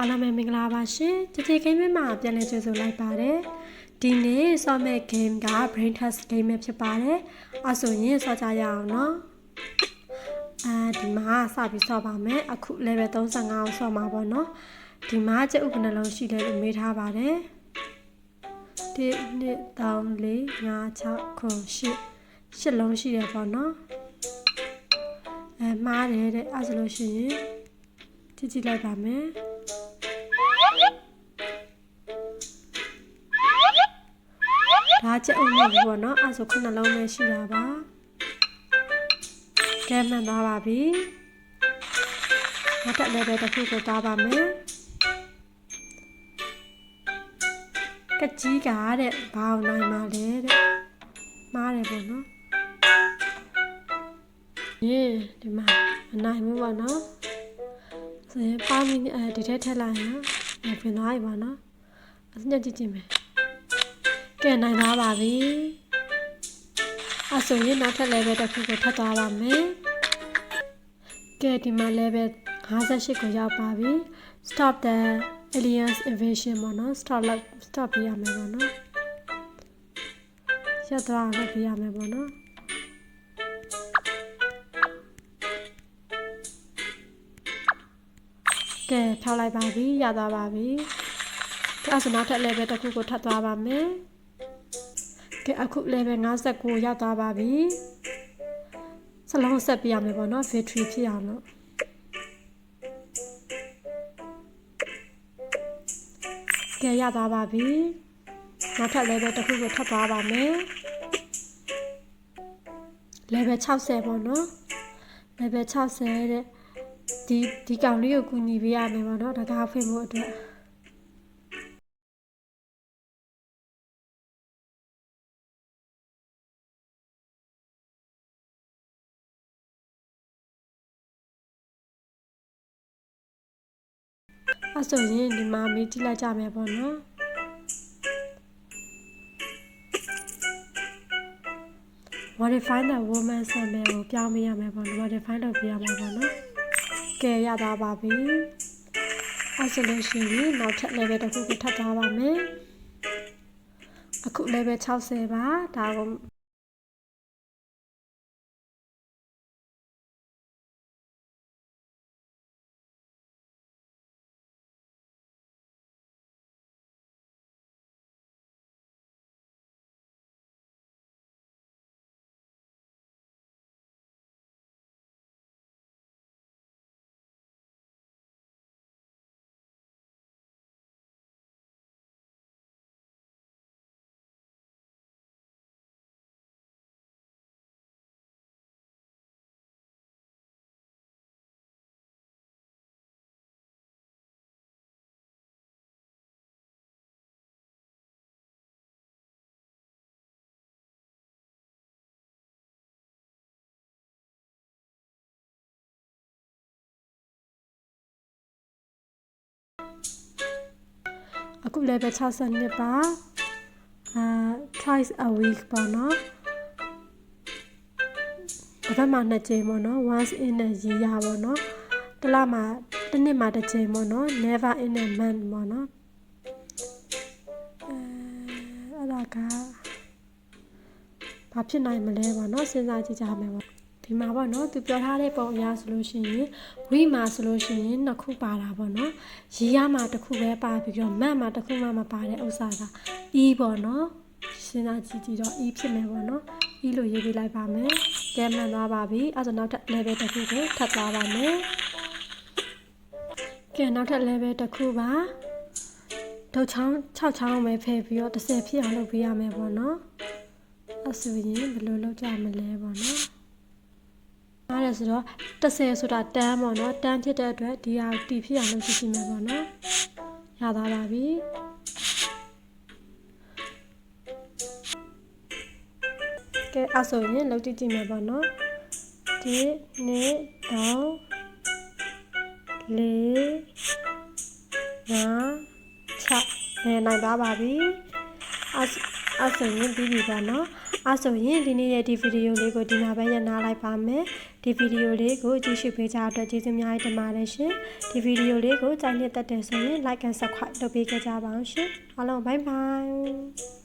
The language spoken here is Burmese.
အားလုံးပဲမင်္ဂလာပါရှင်။ဒီဂိမ်းမှာပြန်လည်ကြိုဆိုလိုက်ပါတယ်။ဒီနေ့ဆော့မဲ့ game က brain test game ဖြစ်ပါတယ်။အဲဆိုရင်ဆော့ကြရအောင်နော်။ဒီမှာစပြီးဆော့ပါမယ်။အခု level 35အောင်ဆော့မှာပေါ့နော်။ဒီမှာကျုပ်ကနှလုံးရှိတယ်လို့မေးထားပါတယ်။1 2 3 4 5 6 9 8လုံးရှိတယ်ပေါ့နော်။မှားတယ်တဲ့အဲဆိုလို့ရှိရင်ကြည့်လိုက်ပါမယ်ဒါကျအုံနဲ့ဘူးပေါ့နော်အဲဆိုခုနှလုံးပဲရှိတာပါကဲမှန်သွားပါပြီနောက်တစ် level တစ်ခုကိုသွားပါမယ်ကကြီးကတဲ့ဘာအောင်နိုင်မှာလဲတဲ့မှားတယ်ပေါ့နော်ဒီမှာမနိုင်ဘူးပေါ့နော်ဆိုရင်ပေါင်းပြီးဒီထဲထည့်လိုက်ရင်ပြင်သွားပြီပေါ့နော်အစညက်ကြည့်ကြည့်မယ်ကဲနိုင်သွားပါပြီအဲဆိုရင်နောက်ထပ် level တစ်ခုကိုထပ်သွားပါမယ်ကဲဒီမှာ level 58ကိုရောက်ပါပြီ stop the aliens invasion ပေါ့နော် stop ပြရမယ်ပေါ့နော်ရပ်သွားအောင်ပြရမယ်ပေါ့နော်ကဲထောက်လိုက်ပါပြီရသွားပါပြီအဲဆိုနောက်ထပ် level တစ်ခုကိုထပ်သွားပါမယ်ကဲအခု level 59ရောက်သွားပါပြီစလုံးဆက်ပြရမယ်ပေါ့နော် victory ဖြစ်အောင်လို့ကဲရသွားပါပြီနောက်ထပ် level တစ်ခုကိုထပ်သွားပါမယ် level 60ပေါ့နော် level 60တဲ့ဒီကောင်လေးကိုကူညီပေးရမယ်ပေါ့နော်တကားဖွင့်ဖို့အတွက်အဲဆိုရင်ဒီမှာမေးကြည့်လိုက်ကြမယ်ပေါ့နော်modify the woman sample ကိုပြောင်းပေးရမယ်ပေါ့နော် modify လုပ်ပေးရမယ်ပေါ့နော်ကဲရသွားပါပြီအဲဆိုလို့ရှိရင်နောက်ထပ် level တစ်ခုကိုထပ်သွားပါမယ်အခု level 60ပါဒါကိုအခု level 62ပါtwice a week ပေါ့နော်တစ်ပတ်မှာ2ကြိမ်ပေါ့နော် once in a year ပေါ့နော်တစ်လမှာတစ်နှစ်မှာတစ်ကြိမ်ပေါ့နော် never in a month ပေါ့နော်အဲ့ဒါကဘာဖြစ်နိုင်မလဲပေါ့နော်စဉ်းစားကြည့်ကြမယ်ပေါ့ဒီမှာပေါ့နော်သူပြောထားတဲ့ပုံအရဆိုလို့ရှိရင် week မှာဆိုလို့ရှိရင်2ခုပါတာပေါ့နော် year မှာတစ်ခုပဲပါပြီးတော့ month မှာတစ်ခုမှမပါတဲ့ဥစ္စာက e ပေါ့နော်စဉ်းစားကြည့်တော့ e ဖြစ်မယ်ပေါ့နော် e လို့ရေးပေးလိုက်ပါမယ်ကဲမှန်သွားပါပြီအဲ့ဒါနောက်ထပ် level တစ်ခုကိုထပ်သွားပါမယ်ကဲနောက်ထပ် level တစ်ခုပါဒုတ်ချောင်း6ချောင်းပဲဖယ်ပြီးတော့30ဖြစ်အောင်လုပ်ပေးရမယ်ပေါ့နော်အဲ့ဆိုရင်ဘယ်လိုလုပ်ကြမလဲပေါ့နော်အားရဆိုတော့30ဆိုတာတန်းပေါ့နော်တန်းဖြစ်တဲ့အတွက်ဒီဟာတီဖြစ်အောင်လုပ်ကြည့်မယ်ပေါ့နော်ရသွားပါပြီကဲအဲ့ဆိုရင်လုပ်ကြည့်မယ်ပေါ့နော်1 2 3 4 5 6နိုင်သွားပါပြီအဲ့ဆိုရင်ပြီးပြီပေါ့နော်အဲ့ဆိုရင်ဒီနေ့ရဲ့ဒီဗီဒီယိုလေးကိုဒီမှာပဲရပ်နားလိုက်ပါမယ် ဒီဗီဒီယိုလေးကိုကြည့်ရှုပေးကြတဲ့အတွက်ကျေးဇူးများတင်ပါတယ်ရှင်ဒီဗီဒီယိုလေးကိုကြိုက်နှစ်သက်တယ်ဆိုရင် like and subscribe လုပ်ပေးကြပါအောင်ရှင်အားလုံး bye bye